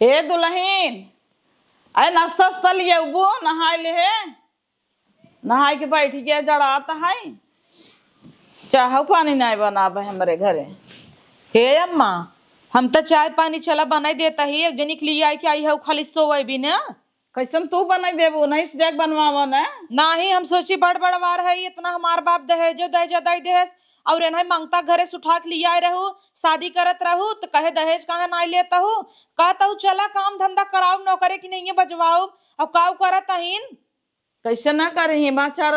ए दुल्हन, अरे नाश्ता वास्ता लिए उबू नहाय ले है। नहाय के बैठ गया जड़ाता है। चाह पानी नहीं बनाबे हमारे घरे। हे अम्मा, हम तो चाय पानी चला बनाई देता ही। एक जनी के लिए आई के आई है खाली सोवे भी ना। कैसन तू बनाई देबू नहीं से जग बनवावा ना। नाही हम सोची बड़ बड़ वार है इतना हमार बाप दहेजो दहेज दई देहस और एना मांगता घरे सुठा के लिए आए रहू शादी करत रहू तो कहे दहेज काहे ना लेता हूँ। कहता हूँ चला काम धंधा कराऊ नौकरे की नहीं बजवाऊ और काऊ करत अहीन। कैसे ना करे बाचार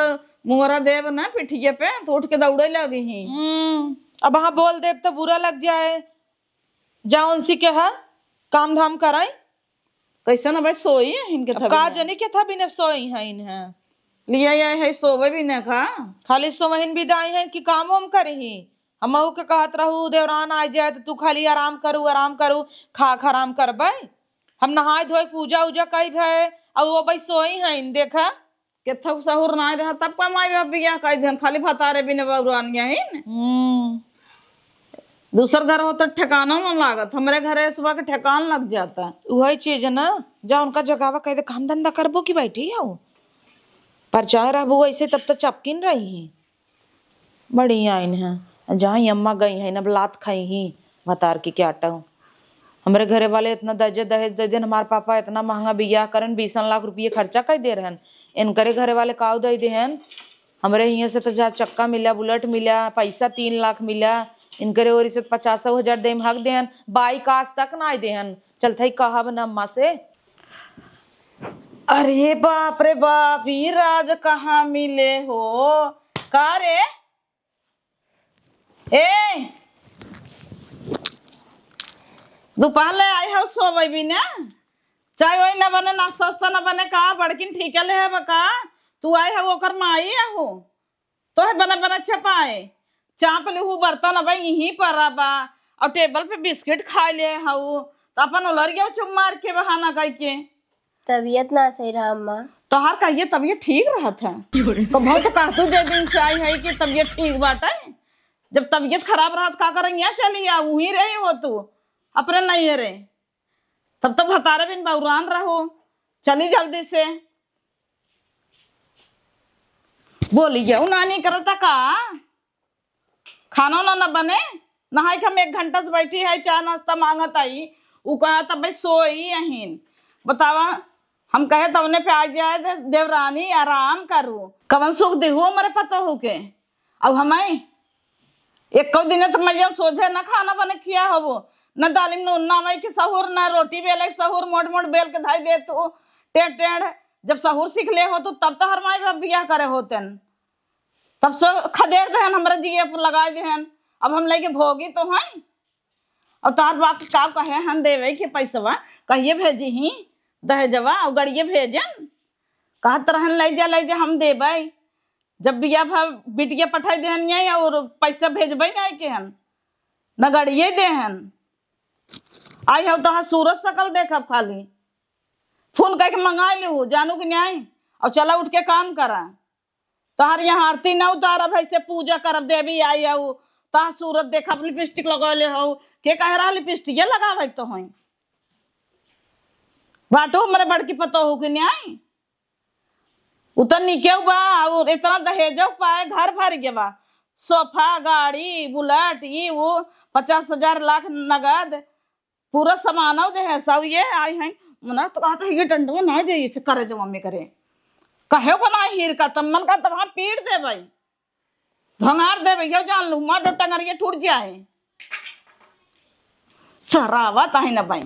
मुहरा देव ना पिठिए पे तो उठ के दौड़े लगी ही। अब हाँ बोल देव तो बुरा लग जाए। जाओ उनसी के हा काम धाम कराई। कैसे ना भाई सोई है इनके अब का जनी के था बिना सोई है इन्हें लिया है सोवे भी न खा खाली सोमहिन विदाई है कि काम हम करही। हम के कहत रहू देवरान आ जाए तो तू खाली आराम करू खा आराम करबे। हम नहाय धोए पूजा उजा कई भय और वो भाई सोई है देखा केथक सहूर ना रहा तब का माई बाप बिया कई दिन खाली भतारे बिना बउरानिया है। दूसर घर हो तो ठिकाना न लागत हमरे घरे सुबह के ठिकान लग जाता। वही चीज है ना जा उनका जगावा कह दे काम धंधा करबो की बैठी आओ पर चाहे रहबो ऐसे तब तो चपकिन रही है बढ़िया इन है जहाँ अम्मा गई है न लात खाई ही भतार की क्या हूँ। हमारे घरे वाले इतना दहेज दहेज दे देन हमारे पापा इतना महंगा बियाह करन 20 लाख रुपये खर्चा कर दे रहन इनकरे घरे वाले काउ दे देहन। हमारे यहाँ से तो जहाँ चक्का मिला बुलेट मिला पैसा 3 लाख मिला इनकरे ओरी से 50,000 दे हक देहन बाइक आज तक ना देहन चलते ही कहा न अम्मा से। अरे बाप रे बाप ये राज कहाँ मिले हो का रे। ए दोपहर आए हो सोवे भी ना चाय वही न बने नाश्ता वास्ता न बने का बड़किन ठीक ले है बका तू आए है ओकर माई हो तो है बने बने छपाए चाप ले हूँ बर्तन अब यहीं पर बा और टेबल पे बिस्किट खा ले हूँ तो अपन उलर गया चुप मार के बहाना कह के तबीयत ना सही रहा अम्मा। तोहार कहिए तबीयत ठीक रहा था तो बहुत कहतू जे दिन से आई है कि तबीयत ठीक बाटे। जब तबीयत खराब रहा का करें यहाँ चली आ वहीं रही हो तू अपने नहीं है रे तब तो भतारे बिन बउरान रहो चली जल्दी से बोली गया नानी करता का खाना ना बने नहाई के हम 1 घंटा से बैठी है चाय नाश्ता मांगत आई उ कहा तब भाई सोई अहीन बतावा हम कहे तवने पे आ जाए देवरानी आराम करू कवन सुख देहू हमारे पता हो के अब हमें एक दिन तो मैं सोझे न खाना बने किया हो न दालिम नून ना मई की सहूर न रोटी बेले सहूर मोट मोट बेल के धाई दे तू टेढ़ टेढ़ जब सहूर सीख ले हो तो तब तो हर माई बाप बियाह करे होते तब से खदेर दहन हमारे जिये लगाए दहन अब हम लेके भोगी तो हैं और तार बाप का कहे हम देवे के पैसवा कहिए भेजी ही दहेजवा और गड़िए भेजन कहत रहन ले जा हम देवे जब बिया भाव बिटिया पठाई देहन और पैसा भेजबे नहीं के हन न गड़िए देहन आई हो तो सूरज सकल देखब खाली फोन कह के मंगा लू जानू कि नहीं और चला उठ के काम करा तहार यहाँ आरती न उतारब ऐसे पूजा करब देवी आई हो तहा सूरत देखब लिपस्टिक लगौले हो के कह रहा लिपस्टिक लगावे तो हो बाटो हमारे बड़की पतो हो कि नहीं उतर निके बा और इतना दहेज पाए घर भर गया बा सोफा गाड़ी बुलेट ये वो 50,000 लाख नगद पूरा सामान दे सब ये आई हैं मना तो कहता है ये टंडो ना दे इसे करे जो मम्मी करे कहे बना हीर का तब मन का तब हम पीट दे भाई भंगार दे भैया जान लू माँ टंगर ये टूट जाए सरावा ताही ना भाई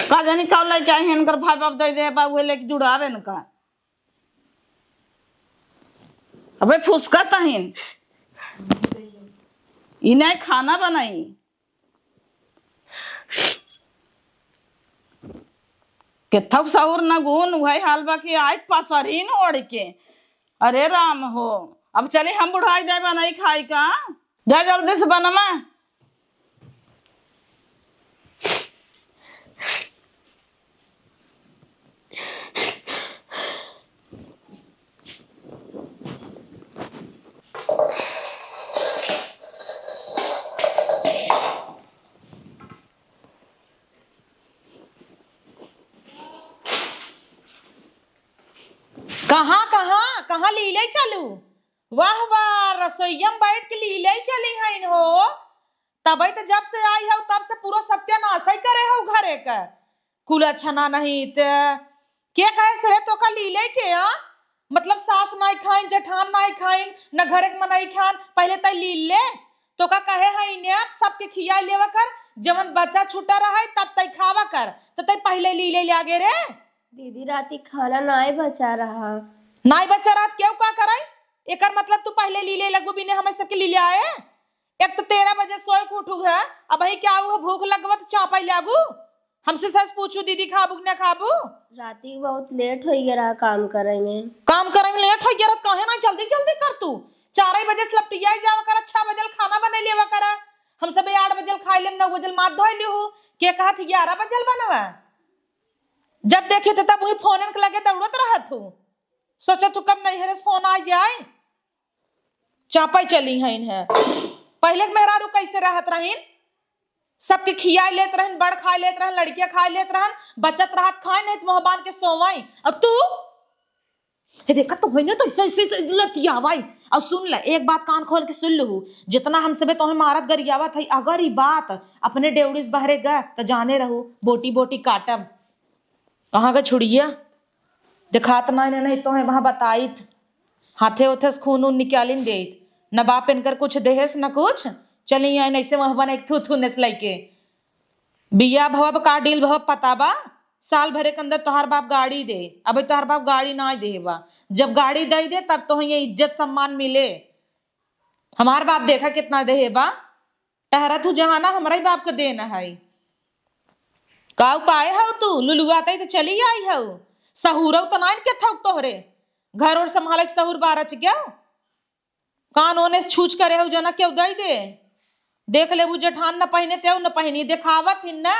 का जानी कब ले जाए इनकर भाई बाप दे दे बाबू लेके जुड़ावे न का अबे फुसका ताहिन इन्हें खाना बनाई के थक सहूर न गुन वही हाल बाकी आज पासरीन ओढ़ के अरे राम हो अब चले हम बुढ़ाई जाए बनाई खाई का जा जल्दी से बनमा कहाँ कहाँ कहाँ लीले चलू? वाह वाह, रसोईया में बैठ के लीले चली है हो। तब तो जब से आई है तब से पूरा सत्यानाश ही करे हो घरे का। कुल अच्छा ना नहीं के कहे सरे तो का लीले के मतलब सास नाई खाइन, जठान नाई खाइन, न घरे के मनाई खान, पहले तय लीले तो का कहे है ने सबके खिया लेवा कर, जवन बच्चा छूटा रहा है तब तय खावा कर, तो तय पहले लीले ले आगे रे। दीदी राती खाना नाई बचा रहा। नाई बच्चा रात क्यों का कराई? एकर मतलब तू पहले लीले लगू बिने हमें सबके लीले आए। एक तो 13 बजे सोए के उठू है, अब वही क्या हुआ भूख लगवा तो चापा लागू। हमसे सच पूछू दीदी खाबू कि ना खाबू? राती बहुत लेट हो गया रहा काम करे में। काम करे में लेट हो गया कहे ना जल्दी जल्दी कर तू। 4 बजे से लपटिया जावा कर, 6 बजे खाना बने लेवा कर। हम सब 8 बजे खाई लेम, 9 बजे मात धोई लिहू। के कहत 11 बजे बनवा? जब देखे थे तब वही फोन के लगे दौड़त रहत हूँ। सोचा तू कब नहीं हेरे फोन आ जाए। चापाई चली है पहले के मेहरारू कैसे रहत रहीन? सबके खिया लेत रहन, बड़ खा लेत रहन, लड़कियां खा लेत रहन, बचत रात खाए नहीं तो मोहबान के सोवाई। अब तू हे देखा तो होइने तो ऐसे लतियावाई। अब सुन ले एक बात कान खोल के सुन लहू, जितना हम सबे तोहे मारत गरियावा थई, अगर ई बात अपने डेवड़ीस बहरे गए तो जाने रहू बोटी बोटी काटब। कहाँ का छुड़िया दिखात नहीं तोहे वहां बताइत, हाथे उथे से खून उन निकालिन देत, न बाप इनकर कुछ देहेस न कुछ। चली आई ऐसे वह बने थू थू नेस लइके बिया भव का डील भव पता बा। साल भरे के अंदर तोहार बाप गाड़ी दे, अब तोहार बाप गाड़ी ना दे बा। जब गाड़ी दे दे तब तो ये इज्जत सम्मान मिले। हमार बाप देखा कितना दे बा, टहरा तू जहाना हमारा ही बाप को देना है। का उपाय हो तू लुलुआते तो चली आई हो। सहूर तो ना के थक तोहरे घर और संभाले सहूर बारच गया कान ओने छूच करे हो जना क्यों दई दे। देख ले वो जठान न पहने ते न पहनी दिखावत ही न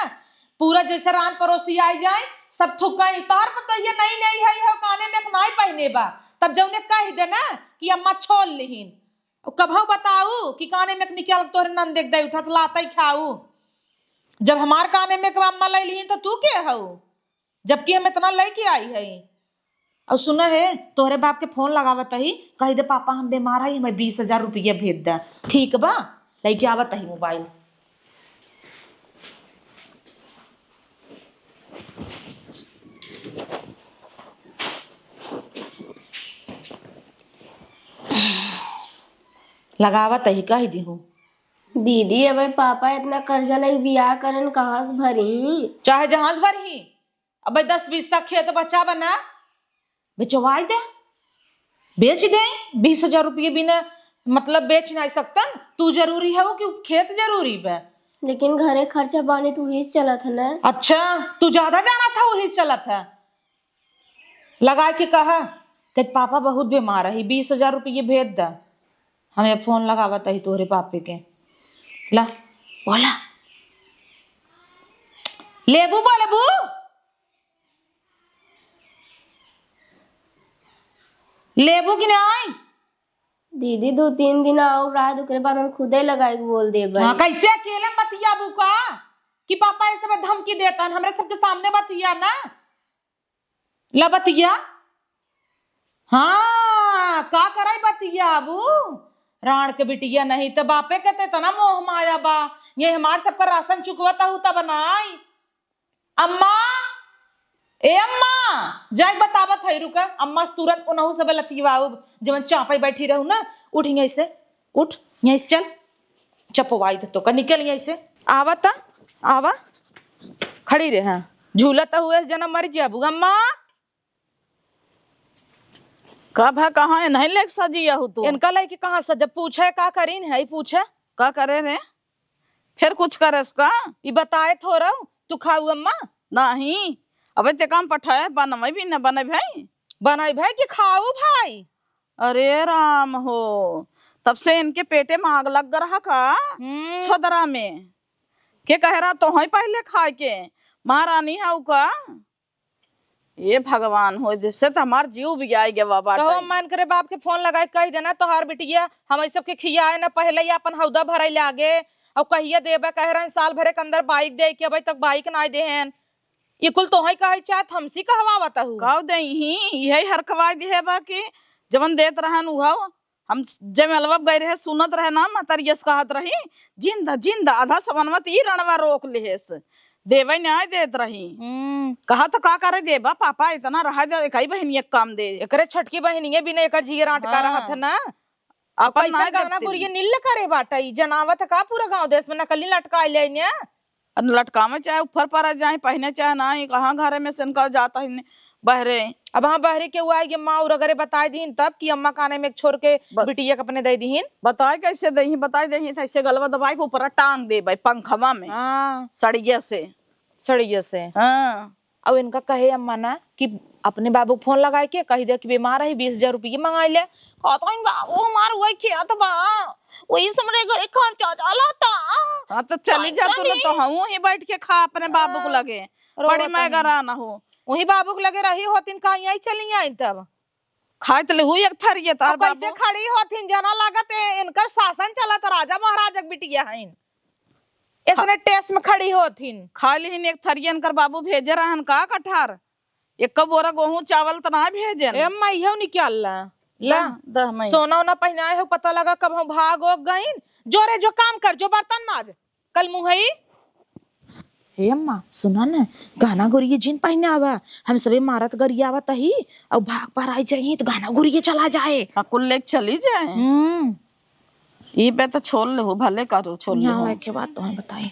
पूरा जैसे रान पड़ोसी आ जाए सब थुकाई तार पता ये नहीं नहीं है हो काने में नहीं पहने बा। तब जौने कह दे ना कि अम्मा छोड़ लिहिन, कभू बताऊ कि काने में निकल तोहरे नन देख दे उठत लाते खाऊ। जब हमार काने में अम्मा ले लिहिन तो तू के हो, जबकि हम इतना लेके आई है। और सुना है तोहरे बाप के फोन लगावत ही, कही दे पापा हम बीमार है, हमें 20,000 रुपया भेज दे। ठीक बा लेके आवत ही मोबाइल। लगावत ही कही दी हूँ। दीदी अब पापा इतना कर्जा लग बियाह करन कहाँ से भरी? चाहे जहां से भरी, अब 10-20 तक खेत बचा बना बेचवाई दे, बेच दे। 20,000 रुपये बिना मतलब बेच नहीं सकता। तू जरूरी है कि खेत जरूरी बे? लेकिन घरे खर्चा पानी तो ही चला था ना। अच्छा तू ज्यादा जाना था वही चला था। लगा के कहा कि पापा बहुत बीमार है, 20,000 रुपये भेज दा। हमें फोन लगावत ही तोहरे पापे के। ला बोला लेबू बोलेबू लेबू कि नहीं? दीदी 2-3 दिन और रात ओकरे बाद हम खुदे लगाई के बोल देबे। हाँ, कैसे अकेले बतिया बुका कि पापा ऐसे में धमकी देता हमरे सबके सामने बतिया ना। ला बतिया हाँ का कराई बतिया अबू राण के बिटिया नहीं तो बापे कहते तना मोह माया बा। ये हमार सबका राशन चुकवता हूँ तब बनाई। अम्मा ए अम्मा जाए बतावत है रुका। अम्मा तुरंत उनहु सब लतिवाऊ जवन चापई बैठी रहू ना, उठ यहीं से, उठ यहीं से चल चपवाई तो का निकल यहीं से। आवता आवा खड़ी रहे हैं झूलता हुए जन्म मर जाबू। अम्मा कब है कहाँ है नहीं लेक सजिया हो तू? इनका लड़की कहाँ से जब पूछे का करीन है पूछे का करे रे? फिर कुछ करे इसका ये बताए थोड़ा तू खाऊ अम्मा नहीं। अबे ते काम पठाए बनवे भी न बने भाई बनाई भाई कि खाऊ भाई। अरे राम हो तब से इनके पेटे में आग लग रहा का छोदरा में के कह रहा तो है पहले खाए के महारानी है का। ये भगवान हो जिससे तो हमार जीव भी आई गया बाबा। कहो मन करे बाप के फोन लगाए कह देना तोहार बिटिया हम सबके खियाए ना पहले ही अपन हौदा भरे लागे और कहिए देबे कह रहे साल भरे के अंदर बाइक दे के अभी तक बाइक ना दे हैं। ये कुल तो है कहे चाहत हमसी कहवावत हूँ। कह दही यही हरकवाई दी है बाकी जवन देत रहन उहा हम जब अलवब गए रहे सुनत रहे ना मतरियस कहत रही जिंदा जिंदा आधा समनवत ई रणवा रोक लेस देवे न्याय देत रही। कहा तो का करे देबा पापा इतना रहा दे कई बहन एक काम दे एकरे छटकी बहनिए बिना एकर जिगर आटका रहत है ना। अब अपन पैसा ना गहना गुरिये नील करे बाटा ई जनावत का पूरा गांव देश में नकली लटका ले ने। लटका में चाहे ऊपर पर जाए पहने चाहे ना कहाँ घरे में से निकल जाता है बहरे। अब हाँ बहरे के हुआ है माँ और अगर बताए दीन तब कि अम्मा काने में छोड़ के बिटिया के अपने दे दीन। बताए कैसे दही बताए दही ऐसे गलवा दबाई के ऊपर टांग दे भाई पंखवा में सड़िया से। हाँ अब इनका कहे अम्मा ना कि अपने बाबू फोन लगाए के कही दे कि बीमार है 20,000 रुपये मंगा ले। बाबू हमार वही खेत बा वही समरे घरे खर्चा चलाता। हाँ तो चली जा तू तो हम ही बैठ के खा अपने बाबू को लगे बड़ी मैगरा ना हो वही बाबू को लगे रही होतिन कहीं आई चली आई तब खाए तो हुई एक थरिये तार कैसे खड़ी होतिन जना लागत इनकर शासन चलत राजा महाराज बिटिया है इतने टेस्ट में खड़ी होतिन खा ली एक थरिये इनकर बाबू भेजे रहन का कठार एक बोरा गेहूं चावल तो ना भेजे अम्मा इहो निकाल ला सोना वोना पहनाए हो पता लगा कब हम भाग हो गईन जोरे जो काम कर जो बर्तन माज कल मुहई। हे अम्मा सुना ना गाना गुरिये जिन पहने आवा हम सबे मारत गरिया आवा तही अब भाग पर आई जाइए तो गाना गुरिये चला जाए कुल लेक चली जाए ये पे तो छोड़ ले हो भले करो छोड़ ले हो के बात तो बताई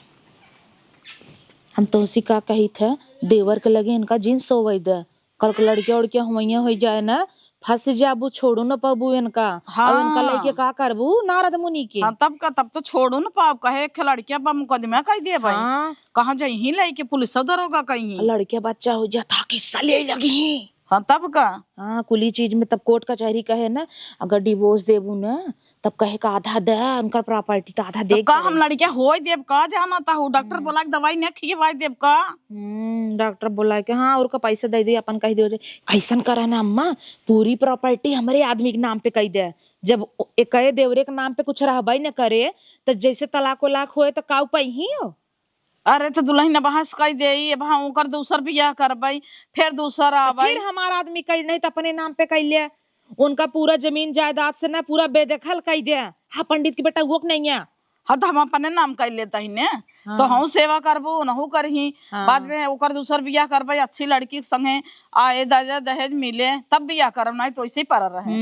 हम तो उसी का कही थे देवर के लगे इनका जींस सोवई दे कल को लड़के उड़के हुआ हो जाए ना फंस जाबू छोड़ू न पाबू इनका। हाँ। अब इनका लेके का करबू नारद मुनि के। हाँ, तब तो छोड़ू न पाब कहे लड़किया बा मुकदमा कह दे भाई। हाँ। कहाँ जाही लेके पुलिस दरोगा कहीं लड़के बच्चा हो जा था किस्सा ले लगी। हाँ तब का हाँ कुली चीज में तब कोर्ट कचहरी कहे ना अगर डिवोर्स देबू ना तब कहे का आधा दे उनका प्रॉपर्टी तो आधा दे का हम लड़किया हो देव का जाना था डॉक्टर बोला दवाई न खिलवाई देव का। डॉक्टर बोला कि हाँ और का पैसा दे दे अपन कह दे ऐसा करा ना अम्मा पूरी प्रॉपर्टी हमारे आदमी के नाम पे कह दे जब एक देवरे के नाम पे कुछ रहबई न करे तो जैसे तलाक वलाक होए तो काउ पई ही हो। अरे तो दुल्हन बहस कह दे ओकर दूसर बियाह करबई फिर दूसरा आबई फिर हमारा आदमी कह नहीं तो अपने नाम पे कह ले उनका पूरा जमीन जायदाद से ना पूरा बेदखल कह दे। हाँ पंडित की बेटा वो नहीं है। हाँ तो हम अपने नाम कर लेता ही ने। हाँ। तो हम सेवा करबो नहु करही। हाँ। बाद में ओकर दूसर बियाह करबई अच्छी लड़की के संगे आए दादा दहेज मिले तब बियाह करब नहीं तो ऐसे ही पर रहे।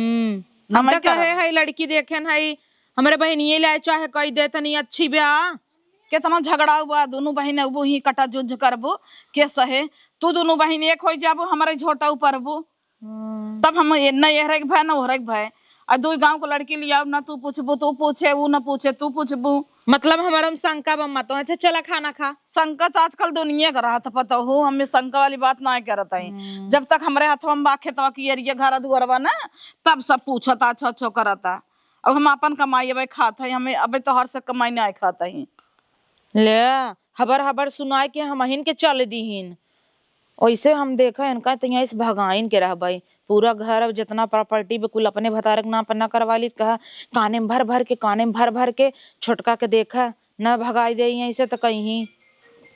हम तो कहे है लड़की देखे है हमारे बहन ये लाए चाहे कह दे तनी अच्छी ब्याह कितना झगड़ा हुआ दोनों बहन अबू ही कटा जुझ करबो के सहे तू दोनों बहन एक हो जाबो हमारे झोटा परबो तब हम न एहरे भय न ओहरे भय और दो गांव को लड़की लिया ना तू पूछबू तू पूछे वो न पूछे तू पूछबू मतलब हमारा शंका बम्मा तो अच्छा चला खाना खा। संकट आजकल दुनिया का रहा था पता हो हमें शंका वाली बात ना करता है जब तक हमारे हाथों में बाखे तो की एरिया घर दुआरवा ना तब सब पूछता अच्छा अच्छा करता। अब हम अपन कमाई अब खाता है हमें अब तो हर से कमाई ना खाता ही ले हबर हबर सुनाए के हम हिन के चल दीहिन वैसे हम देखा इनका तो यहाँ इस भगाइन के रह भाई पूरा घर अब जितना प्रॉपर्टी बिल्कुल अपने भतारक नाम पर न करवा ली कहा काने में भर भर के छोटका के देखा न भगाई दे यहीं से तो कहीं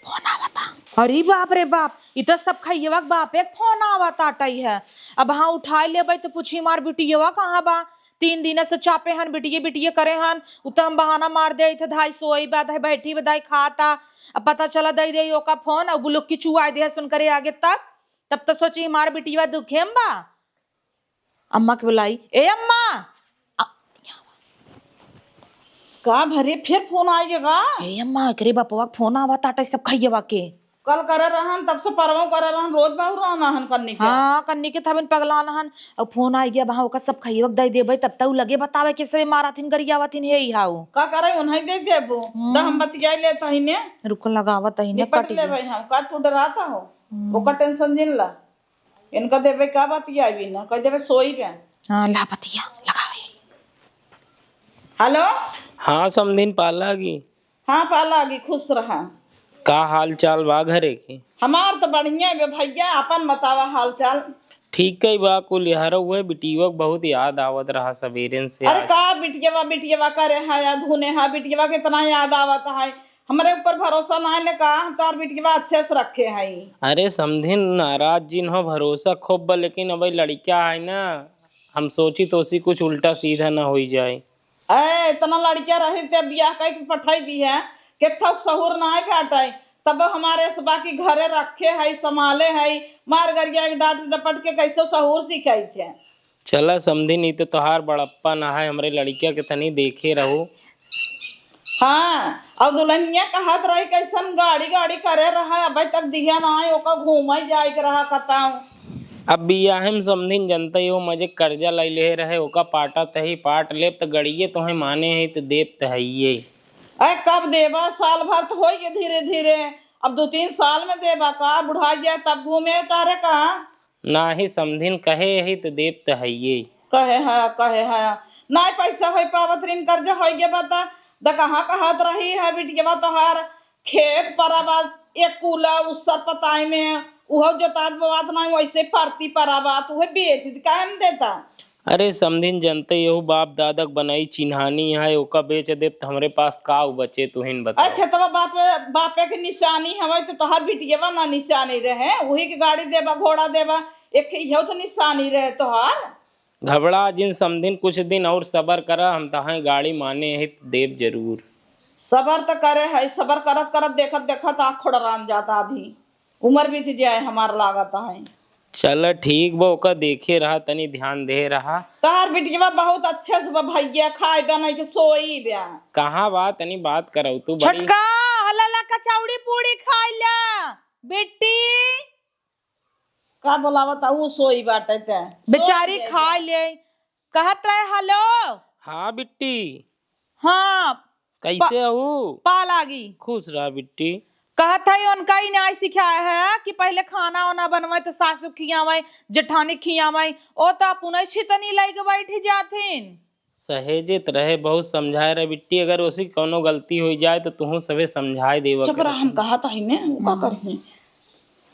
फोन आवता। अरे बाप रे बाप इतना सब खाइएवा बाप एक फोन आवता टाई है। अब हाँ उठा ले भाई तो पूछी मार बिटिया कहाँ बा 3 दिन से चापे हन बिटिये करे हन उतना हम बहाना मार दे थे धाई सोई बात है बैठी बधाई खाता अब पता चला दे दे ओका फोन अब लोग की चुआ दे सुन करे आगे तब तो सोची मार बिटिया दुखे बा अम्मा के बुलाई ए अम्मा का भरे फिर फोन आएगा ए अम्मा करे बापवा फोन आवा ताटा सब खाइएवा के कल करे रहन तब से परवा करे रहन रोज बाहु रहन हन कन्नी के। हाँ कन्नी के थबन पगलान हन अब फोन आ गया वहां ओका सब खाइएवा दे देबे तब तक लगे बतावे के सबे माराथिन गरियावथिन हे हाउ का करे उन्हें दे देबो द हम बतिया ले तहिने रुक लगावत तहिने कट ले भाई हम काट तो डराता हो ओका टेंशन जिन ला इनका देबे का बतिया भी ना कह देबे सोई पे। हां ला बतिया लगावे। हेलो हाँ समदिन पालागी। हाँ पालागी खुश रहा का हाल चाल बा घरे के हमार तो बढ़िया है भैया अपन बतावा हाल चाल ठीक है बा कुल यार हुए बिटिया बहुत याद आवत रहा सवेरे से। अरे का बिटिया करे है धुने है बिटिया के इतना याद आवत है हमारे ऊपर भरोसा ना है ने कहा हम तो बेटी के बाद अच्छे से रखे हैं। अरे समधिन नाराज जिन हो भरोसा खूब बा, लेकिन अब लड़किया है ना, हम सोची तो उसी कुछ उल्टा सीधा ना हो जाए। इतना लड़कियां रही थे बियाह कह के पठाई दी है कि थक सहूर ना फटाई तब हमारे से बाकी घरे रखे है संभाले है मार गरिया के डांट डपट के कैसे सहूर सिखाई थे। चला समधिन नहीं तो तोहार बड़प्पा ना है, हमरे लड़किया के तनी देखे रहो। हाँ और दुल्हनिया कहत रही कैसन गाड़ी गाड़ी करे रहा अभी तक दिया ना है ओका घूम जाए के रहा कहता अब बियाह में समधिन जनता हो मजे कर्जा लै ले रहे, ओका पाटा तही पाट लेब तो गड़िए तोहे माने है तो देव तहिए। अरे कब देबा साल भर तो हो गए धीरे धीरे अब 2-3 साल में देबा का बुढ़ा जाए तब घूमे तारे कहा ना ही समधिन कहे ही तो देव तहिए। कहे है ना पैसा हो पावत ऋण कर्जा हो गया बता द कहाँ कहत रही है बिटिया बा तोहार खेत पराबा एक कूला उस पताई में उहो जोतात बोआत ना वैसे परती पराबात उहे बेच काहे न देता। अरे समधिन जनते हो बाप दादक बनाई चिन्हानी है, ओका बेच देव तो हमरे पास का बचे तुहिन बताओ। खेतवा बापे के निशानी हवे तो तोहार बिटिया ना निशानी रहे वही के गाड़ी देबा घोड़ा देबा एक इहो तो निशानी रहे तोहार। घबरा जिन समधिन कुछ दिन और सबर करा, हम तहां गाड़ी माने है देव जरूर। सबर तो करे है सबर करत करत देखत देखत आँख खोड़रान जाता आधी उम्र बीत जाए हमार लागत है। चल ठीक बा, ओका देखे रहा तनी ध्यान दे रहा। तार बिटिया बहुत अच्छे से भैया खाए बना के सोई ब्या कहाँ बात तनी बात करो तू बड़ी छोटका हलाला कचौड़ी पूड़ी खाई ला बेटी का बोलावता वो सोई बाटे ते बेचारी खा ले कहत रहे हेलो। हाँ बिट्टी हाँ कैसे हो? पा लागी खुश रहा बिट्टी। कहत है उनका ही न्याय सिखाया है कि पहले खाना वाना बनवाए तो सासू खियावे जेठानी खियावे ओ तो पुनः छितनी लाइक बैठी जाथिन। सहेजित रहे बहुत समझाए रहे बिट्टी, अगर उसी कोनो गलती हो जाए तो तुहू सबे समझाए देवा। चुप रहा हम कहा था ने का करही।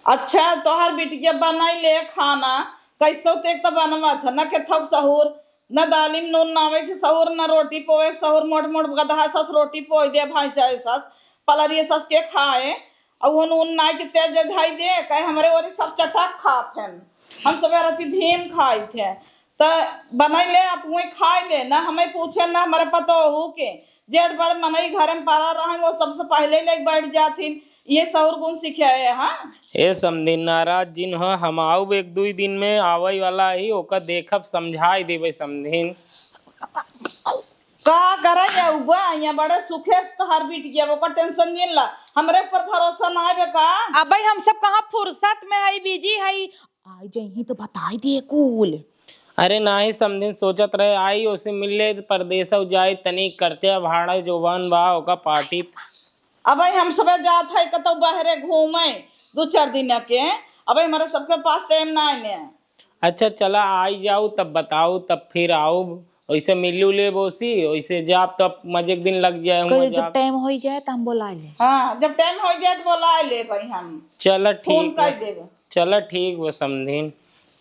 अच्छा तोहर बिटिया बनाई ले खाना कैसो ते तो बनवा था न के थक सहूर न दालिम नून नावे के सहूर न रोटी पोए सहूर मोट मोट गधा सस रोटी पोई दे भाई चाहे सस पलरिए सस के खाए और वो नून ना के तेज धाई दे कहे हमरे ओरी सब चटक खाते हैं हम सब रची धीम खाई थे तो बनाई ले आप वही खाई ले ना हमें पूछे ना हमारे पता हो के जेठ बड़ मनई घर में पारा रहे वो सबसे पहले ले बैठ जाती ये सहूर गुण सिखाए। हाँ ए समधिन नाराज जिन हो हम आऊ एक 2 दिन में आवई वाला ही ओका देखब समझाई देवे समधिन। का करे या उबा या बड़े सुखे से तोहर बिटिया वो का टेंशन नहीं ला हमरे ऊपर भरोसा ना है का। अब हम सब कहाँ फुर्सत में है बिजी है आई जही तो बताई दिए कूल। अरे ना ही समधिन सोचत रहे आई उसे मिले परदेस जाए तनी करते भाड़ा जोबान बा ओका पार्टी। अब हम सब जात है कतो बहरे घूमे 2-4 दिन के अब हमारे सबके पास टाइम ना है। अच्छा चला आई जाऊ तब बताओ तब फिर आओ वैसे मिलू ले बोसी वैसे जाप तब मजे दिन लग जाए। जब टाइम हो जाए तो हम बुला ले। हाँ जब टाइम हो जाए तो बुला ले भाई हम। चल फोन ठीक कर देबे। चल ठीक वो समधिन।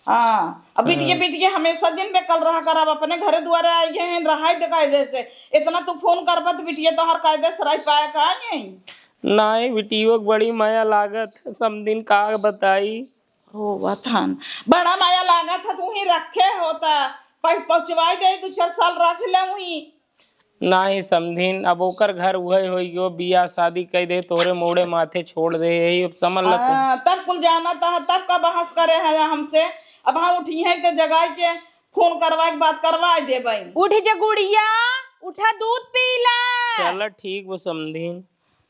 हाँ अब बिटिया हमेशा दिन पे कल रहा कर अब अपने घरे दुआरे आई हैं रहा कायदे से इतना तू फोन करबा तो बिटिया तो हर कायदे से रह पाया का नहीं नाई बिटियो बड़ी माया लागत समधिन का बताई। हो वतन बड़ा माया लागत था तू ही रखे होता पहुंचवाई दे 2-4 साल रख ले वही नाही समधिन अब ओकर घर वही होई गयो बियाह शादी कह दे तोरे मोड़े माथे छोड़ दे यही अब समझ ल तब कुल जाना था तब का बहस करे है हमसे अब हम उठी है तो जगह के फोन करवा के बात करवा दे भाई। उठी जा गुड़िया उठा दूध पीला। चल ठीक वो समधिन।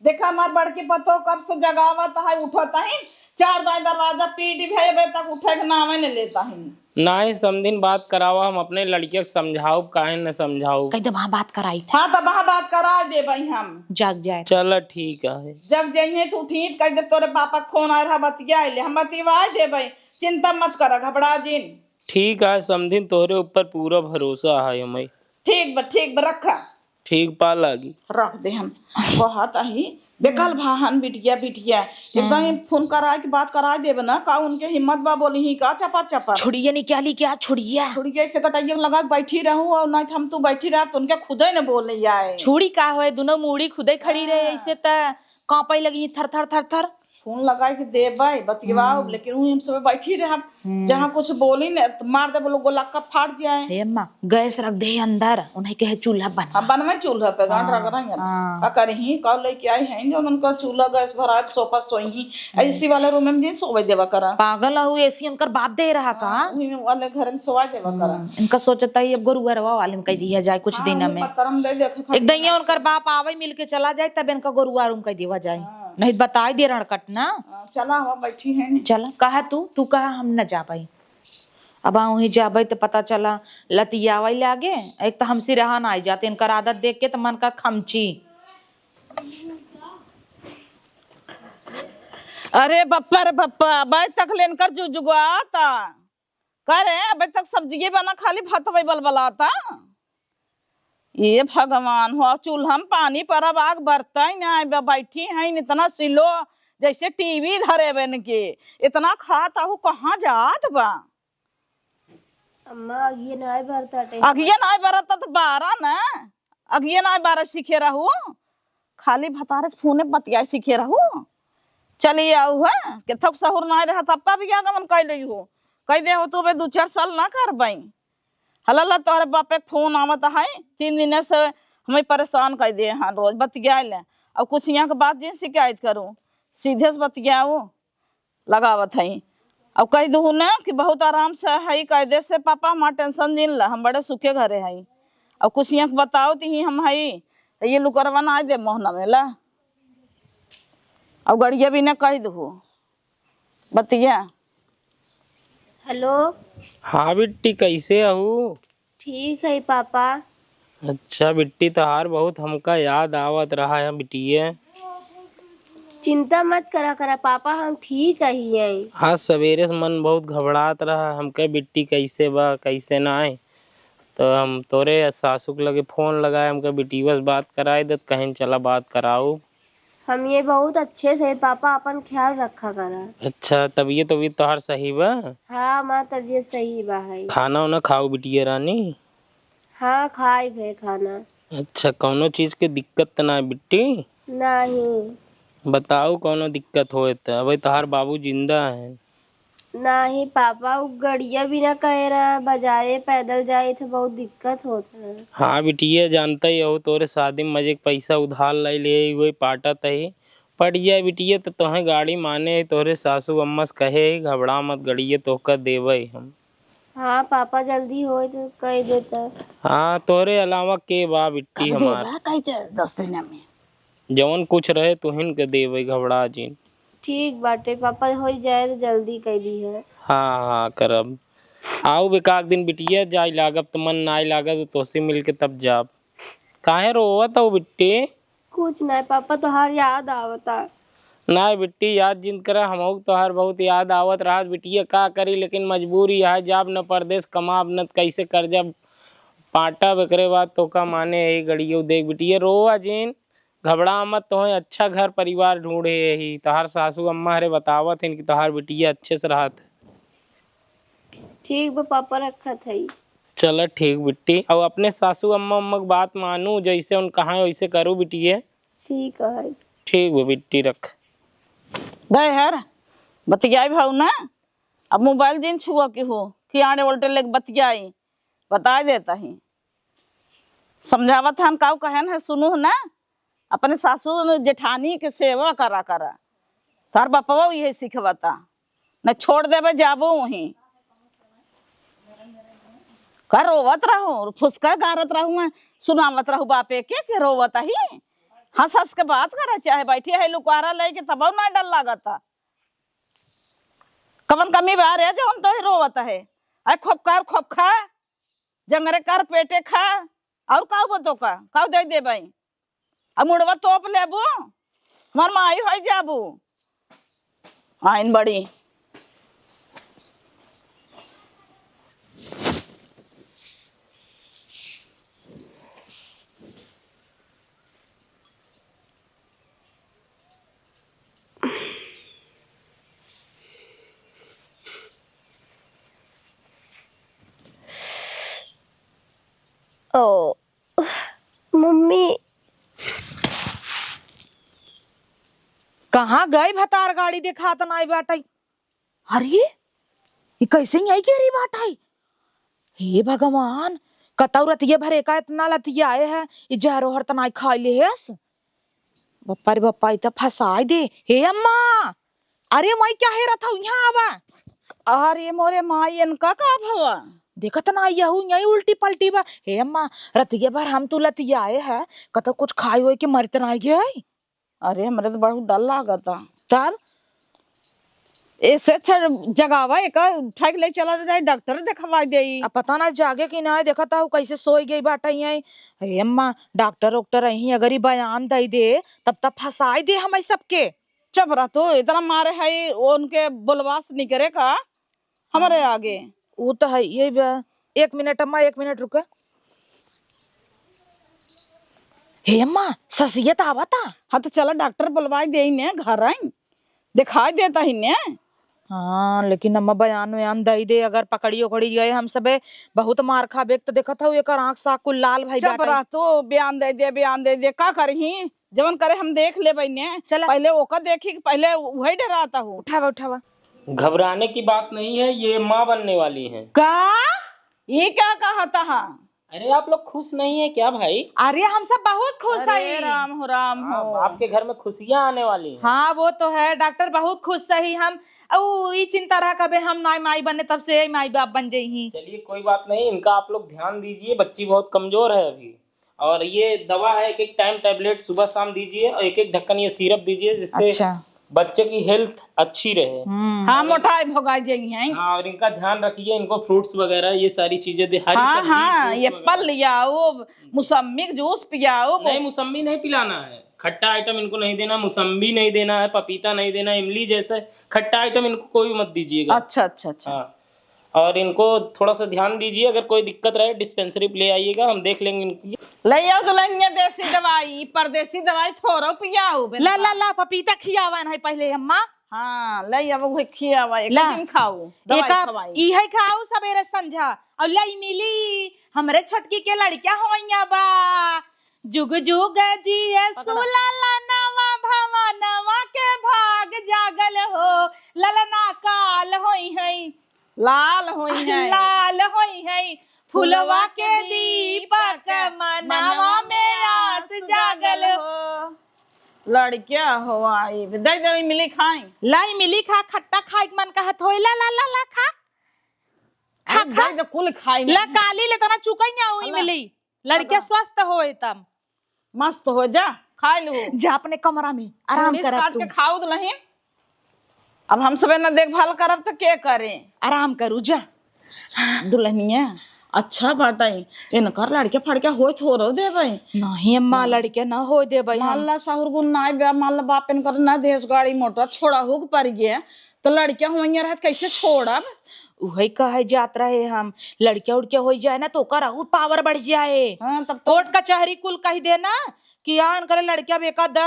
देखा हमार बड़की पतो कब से जगावत है उठता है 4 दाई दरवाजा पीटी भेबे तक उठे के नाम नहीं लेता है। नहीं समधिन बात करावा हम अपने लड़किया के समझाओ काहे न समझाओ। कहीं तो वहाँ बात कराई थी। हाँ तो वहाँ बात करा दे भाई हम जग जाए। चल ठीक है जब जाइए तो ठीक कह दे तोरे पापा फोन आ रहा बतिया ले हम बतिवा दे भाई चिंता मत कर घबरा जिन। ठीक है समधिन तोरे ऊपर पूरा भरोसा है हमें। ठीक बा रखा ठीक पा लागी रख दे हम बहुत ही बेकल भाहन बिटिया बिटिया एकदम ही फोन करा के बात करा देबे ना का उनके हिम्मत बा बोली ही का चपर चपर छुड़िया निकाली क्या छुड़िया? छुड़िया से कटाइए लगा के बैठी रहूं और नहीं तो हम तू बैठी रह तो उनके खुदे ने बोले आए छुड़ी का होए दोनों मुड़ी खुदे खड़ी रहे ऐसे त कांपे लगी थर थर थर थर। फोन लगा के देबै बतियाओ लेकिन उ हम सब बैठी रह जहाँ कुछ बोली ने तो मार दे बोलो गोला का फाट जाए। हे अम्मा गैस रख दे अंदर उन्हें कहे चूल्हा बना। हम बनवे चूल्हा पे गांठ रख रही हैं का करही का लेके आई हैं जो उनका चूल्हा गैस भरा के सोफा सोई ऐसी वाले रूम में दिन सोवे देवा करा। पागल हो एसी उनकर बाप दे रहा का उही वाले घर में सोवा देवा करा। इनका सोचता है अब गुरुवारवा वाले में कह दिया जाए कुछ दिन में करम दे देख एक दैया उनकर बाप आवे मिल के चला जाए तब इनका गुरुवार में कह दिया जाए नहीं तो बता दे रणकट ना। चला हम बैठी हैं चला कहा तू कहा हम न जा पाई अब वहीं जाबे तो पता चला लतियावे लागे एक तो हमसे रहा ना आई जाते इनकर आदत देख के तो मन का खमची। अरे बप्पा रे बप्पा अबे तक लेन कर जुजुआता करे अबे तक सब्जी बना खाली भात वही बलबलाता। ये भगवान हो चूल्हा में पानी पर अब आग बरता ही ना बैठी है इतना सिलो जैसे टीवी धरे बन के इतना खाता हूँ कहाँ जात बा। अम्मा अगिए नाय भरताटे अगिए ना बरता तो 12 ना अगिए ना 12 सीखे रहू खाली भतारे से फोने बतिया सीखे रहू। चलिए आऊ है कि थक सहूर ना रहा तब का भी आगमन कह ली हो कह दे हो तू बे 2-4 साल ना कर पाई हला तोहरे बाप एक फोन आवत है 3 दिन से हमें परेशान कर दे हाँ रोज बतिया ले और कुछ यहाँ के बात जिन शिकायत करूँ सीधे से बतियाऊ लगावत है और कह दू ना कि बहुत आराम से है कह दे से पापा हमारा टेंशन जिन ला हम बड़े सुखे घरे है और कुछ यहाँ बताओ ती हम है तो ये लुकरवा ना दे मोहना में ला और गड़िया भी ना कह दू बतिया। हेलो हाँ बिट्टी कैसे हूँ? ठीक है पापा। अच्छा बिट्टी तहार बहुत हमका याद आवत रहा है बिटिया। चिंता मत करा पापा हम ठीक ही हैं। आज सवेरे से मन बहुत घबरात रहा हमके बिट्टी कैसे बा कैसे ना आए तो हम तोरे सासू के लगे फोन लगाए हमके बिट्टी बस बात कराए दे कहीं चला बात कराओ। हम ये बहुत अच्छे से पापा अपन ख्याल रखा करा। अच्छा तबीयत तोहार सही बा? हाँ माँ तबीयत सही बा है। खाना उना खाओ बिटिया रानी? हाँ खाई भे खाना। अच्छा कौनो चीज के दिक्कत तो ना बिट्टी? नहीं। बताओ कौनो दिक्कत होए तो अबे तोहार बाबू जिंदा है? नहीं पापा वो गड़िया भी ना कह रहा बाजारे पैदल जाए तो बहुत दिक्कत होता है। हाँ बिटिया जानता ही हो तोरे शादी में मजे पैसा उधार ले हुए पाटा तही पड़ जाए बिटिया तो तोहे गाड़ी माने तोरे सासू अम्मा से कहे घबरा मत गड़िए तो कर देवे हम। हाँ पापा जल्दी हो तो कह देता। हाँ तोरे अलावा के बा बिट्टी हमार 10 दिन में जवन कुछ रहे तुहिन के देवे घबरा जी। ठीक बाटे पापा हो जाए तो जल्दी कह दी है। हाँ हाँ करब आओ बेकाक दिन बिटिया जाई लागब तो मन नाई लागत तो तोसे मिल के तब जाब। काहे रोवत हो बिट्टी? कुछ नहीं पापा तोहार याद आवता। ना बिट्टी याद जिन करा हम तोहार बहुत याद आवत रहा बिटिया का करी लेकिन मजबूरी है जाब न परदेश कमाब न कैसे कर जब पाटा बकरे बाद तो का माने यही गड़ियो देख बिटिया रोवा जिन घबरा मत तोहे अच्छा घर परिवार ढूंढे यही तोहार सासू अम्मा हरे बतावत हैं कि तोहार बिटिया अच्छे से रहत। ठीक बा पापा रखा था। चल ठीक बिट्टी और अपने सासू अम्मा अम्मा की बात मानू जैसे उन कहा वैसे करूँ बिटिया। ठीक है। ठीक बा बिट्टी रख गए हर बतियाई भाव ना अब मोबाइल जिन छुआ के हो कि आने उल्टे लेके बतियाई बता देता ही समझावत हम काऊ कहन है सुनू ना अपने सासू जेठानी के सेवा करा करा तार बापा यही सिखवता न छोड़ देवे जाबो वहीं कर रोवत रहूं फुसका गारत रहूं सुनावत रहूं बापे के रोवत ही हंस हंस के बात करे चाहे बैठी है लुकारा लेके तब ना डर लागता कवन कमी बार है जो हम तो ही रोवत है अरे खोप खा जंगरे कर पेटे खा और काऊ बतो का काऊ दे दे भाई अब मुड़वा तोप लेबू हमार माई हो जाबू आइन बड़ी कहाँ गए भतार गाड़ी दिखात नहीं बाटाई। अरे ये कैसे आई के रही बाटाई। हे भगवान कतौ रतिये भरे का इतना लतिया आए है ये जहरो हर तनाई खाई ले हस। बप्पा रे बप्पा इतना फसाई दे। हे अम्मा अरे मैं क्या है रहा था यहाँ आवा। अरे मोरे माई इनका का भवा देखत ना यहू यही उल्टी पलटी बा। हे अम्मा रतिये भर हम तू लतिया आए है कतो कुछ खाई हुई के मरत ना गए। अरे हमरे तो बहुत डर लागता। तब ऐसे अच्छा जगावा एक ठग ले चला जाए डॉक्टर दिखवा दे। अब पता ना जागे कि ना देखा था कैसे सोई गई बाटा यही। हे अम्मा डॉक्टर वॉक्टर अही अगर ही बयान दे दे तब फसाई दे हम सबके। चबरा तो इतना मारे है उनके बुलवास नहीं करे का हमारे आगे। वो तो है ये एक मिनट अम्मा 1 मिनट रुका। हे अम्मा ससियत आवता। हाँ तो चलो डॉक्टर बुलवाई दे ने घर आई दिखाई देता ही ने। हाँ लेकिन अम्मा बयान वयान दे दे अगर पकड़ी उकड़ी गए हम सबे बहुत मार खाबे। तो देखा था एक आंख साक कुल लाल भाई चबरा तो बयान दे दे का करही जवन करे हम देख ले ने। चला पहले ओका देखी पहले वही डराता हूँ। उठावा उठावा। घबराने की बात नहीं है, ये माँ बनने वाली है। का ये क्या कहा था। अरे आप लोग खुश नहीं है क्या भाई? अरे हम सब बहुत खुश अरे है। राम हो। आपके घर में खुशियाँ आने वाली हैं। हाँ वो तो है डॉक्टर बहुत खुश सही हम ई चिंता रहा कबे हम नाई माई बने तब से माई बाप बन जाही। चलिए कोई बात नहीं, इनका आप लोग ध्यान दीजिए, बच्ची बहुत कमजोर है अभी। और ये दवा है एक टाइम टैबलेट सुबह शाम दीजिए और एक ढक्कन ये सिरप दीजिए जिससे अच्छा बच्चे की हेल्थ अच्छी रहे। हाँ मोटाई भोगाई जाई है। हाँ और इनका ध्यान रखिए, इनको फ्रूट्स वगैरह ये सारी चीजें दे। हरी हाँ सब्जी, हाँ fruits ये वगैरह। पल लियाओ मुसम्मी का जूस पियाओ। नहीं मुसम्मी नहीं पिलाना है, खट्टा आइटम इनको नहीं देना, मुसम्मी नहीं देना है, पपीता नहीं देना, इमली जैसे खट्टा आइटम इनको कोई मत दीजिएगा। अच्छा अच्छा अच्छा। हाँ और इनको थोड़ा सा ध्यान दीजिए, अगर कोई दिक्कत रहे डिस्पेंसरी ले आइएगा, हम देख लेंगे इनकी। ले आओ दुल्हनिया देसी दवाई परदेसी दवाई थोड़ो पियाओ। ला ला ला पपीता खियावन है पहले अम्मा। हाँ ले आओ वही खियावा एक ला। दिन खाओ दवाई एक खवाई। ई है खाओ सवेरे संझा और लाई मिली हमरे छटकी के लड़किया होइया बा। जुग जुग जिए सुलाला नवा भवनवा के भाग जागल हो ललना काल होई है लाल होई है लाल होई है फुलवा के दीपक मनवा में आस जागल हो। लड़किया हो आई दे दे मिली खाई। लाई मिली खा खट्टा खाई मन कहत होई ला ला ला ला खा खा खा दे दे कुल खाई ला काली ले तना चुकई ना हुई मिली लड़किया स्वस्थ होए तम मस्त हो जा खा लो जा अपने कमरा में आराम चूड़ी कर काट के खाओ दुल्हन। अब हम सब ना देखभाल करब तो के करें। आराम करू जा। दुल्हनिया अच्छा बाटाई इनकर लड़के फड़के हो थोड़ो दे भाई। नहीं अम्मा लड़के ना हो दे भाई हम माल्ला साहुर गुन नाय बे माल्ला बाप इनकर ना देश गाड़ी मोटर छोड़ा हुक पर गए तो लड़के होइया रहत कैसे छोड़ब। उही कहे जात रहे हम लड़के उड़के हो जाए ना तो ओकर और पावर बढ़ जाए। हाँ तब तो कोर्ट कचहरी कुल कह देना कि आन करे लड़किया बेका द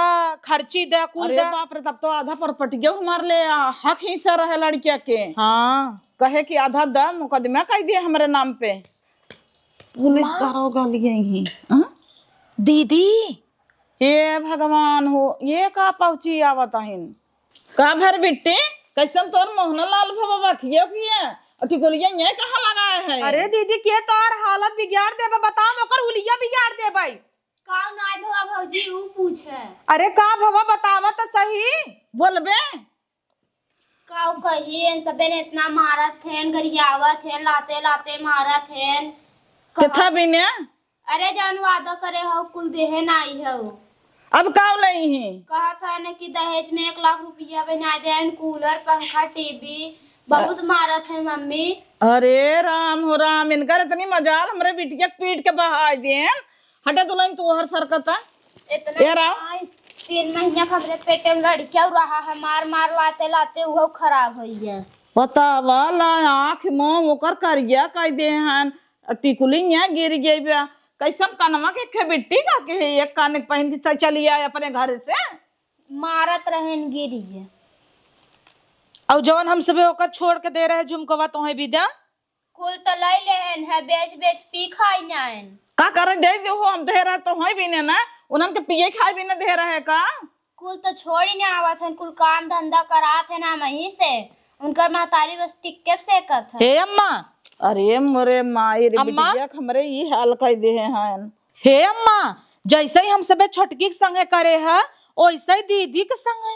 खर्ची द कुल अरे द। बाप रे तब तो आधा प्रॉपर्टी हमारे ले हक हिस्सा रहे लड़किया के। हाँ कहे कि आधा द मुकदमा कह दिए हमारे नाम पे पुलिस दारोगा लिए ही। दीदी हे भगवान हो ये का पहुंची आवत हिन का भर बिट्टी कैसन तोर मोहन लाल भवा बखियो किए अटिकोलिया ये कहां लगाए है। अरे दीदी के तोर हालत बिगाड़ देबे बताओ ओकर हुलिया बिगाड़ देबे। का नाय भवा भौजी ऊ पूछे। अरे का भवा बतावा तो सही बोलबे का कही सबे ने इतना मारत थे गरियावत थे लाते लाते मारत थे। कथा बिने अरे जान वादा करे हो कुल देहे नाई हो। अब काव नहीं ही कहा था ना कि दहेज में 1 लाख रुपया बना देन कूलर पंखा टीवी बहुत मारत है मम्मी। अरे राम हो राम इनकर इतनी मजाल हमरे बिटिया पीट के बहा देन हटे दुल्हन तू हर सरकता इतना ये राम। 3 महीना हमरे पेटे में लड़किया रहा है मार मार लाते लाते वो खराब हो गया। बतावा ला आँख मुंह ओकर करिया कह दे हन टिकुली यहाँ गिर गई बा कैसन कानवा के खे बिट्टी का के एक कान पहन के चली आए अपने घर से मारत रहन गिरी है। और जवन हम सबे ओकर छोड़ के दे रहे झुमकवा तोहे विदा कुल तो लै लेहन है बेच बेच पी खाई नाइन। का करे दे दे हो हम दे रहा तो है भी ने ना उनन के पिए खाए भी न दे रहे का कुल तो छोड़ ही नहीं आवत हन, कुल काम धंधा करात है ना वहीं से। उनकर महतारी बस टिक्के सेकत है। हे अम्मा, अरे मोरे माई रे अम्मा? बिटिया हमरे ई हाल कह दे हैं। हे अम्मा, जैसे ही हम सबे छोटकी के संगे करे है वैसे ही दीदी के संगे